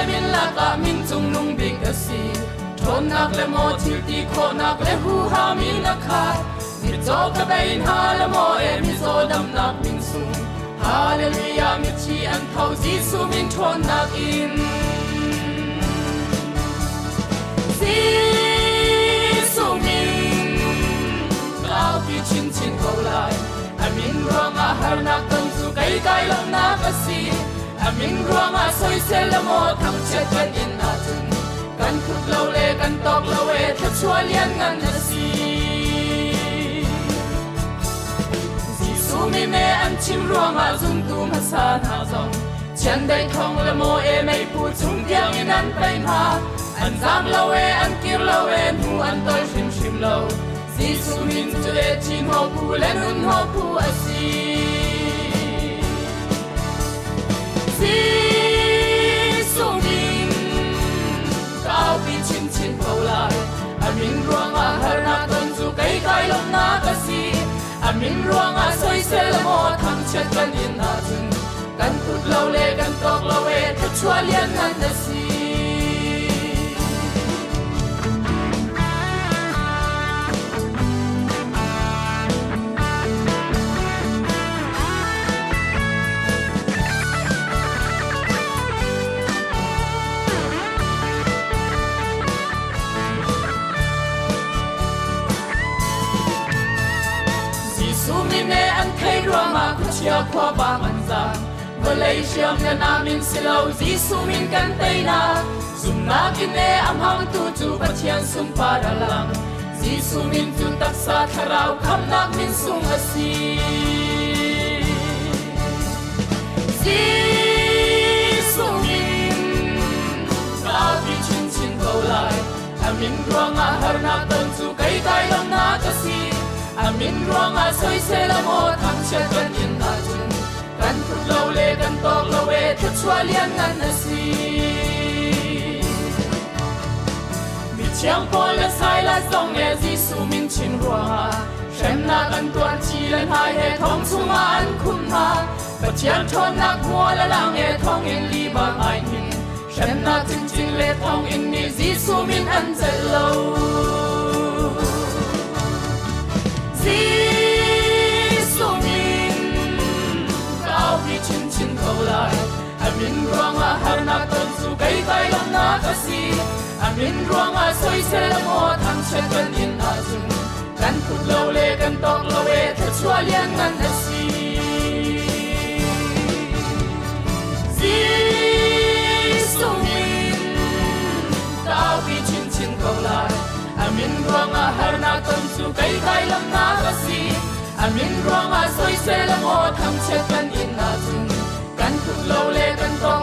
min la ka min chung nung big asi thon nak le mo thil ti kho nak le hu ha min na kha mi zo ka bain ha le mo e mi zo dam nak min sung hallelujah mi chi an thau jisu min thon nak in jisu min cao pi chin chin ko lai amin ruang a har nak kan su kai kai lam nak asi amin ruang a soi sel la mo thang chet kan in na chun kan khut lo le kan tok lo e tha chua lian ngan na si jisu mi me an chim ruang a zum tu ma sa na zong chen dai thong la mo e mai pu chung piang in an pai ma an zam lo e an kir lo e nu an toi shim shim lo jisu min tu e chin ho pu le nun ho pu asi jisu min cao pi chin chin ko lai amin ruang a har na ton zu kai kai lom na ka si amin ruang a soi sel mo thang chet kan in na chun kan tut lo le kan tok lo e tha chua lian nan na si chia khoa ba man za Malaysia ngan amin silau jisu min kan taina zum na kine am hang tu chu pathian sum para lang jisu min tu taksa tharau kham nak min sum asi jisu min ka bi chin chin ko lai amin ruang a har na ton chu kai kai lam na ka si amin ruang a soi se la mo thang chet kan in na chun kan thut lo le kan tok lo e tha chua lian nan na si mi chiang pol la sai la song e jisu min chin ruang a shem na kan tuan chi lan hai he thong chunga an khum ma pathian thon na khua la lang e thong in li ba ai hin shem na chin chin le thong in ni jisu min an zel lo jisu min cao pi chin chin ko lai amin ruang a har na ton su kai kai lam na ka si amin ruang a soi se la mo thang chet kan in na chun kan khut lo le kan tok lo e tha chua lian ngan na si jisu min cao pi chin chin ko lai amin ruang a har na ton su kai kai lam na ka si amin ruang a soi se la mo thang chet kan in na chun kan khut lo le kan tok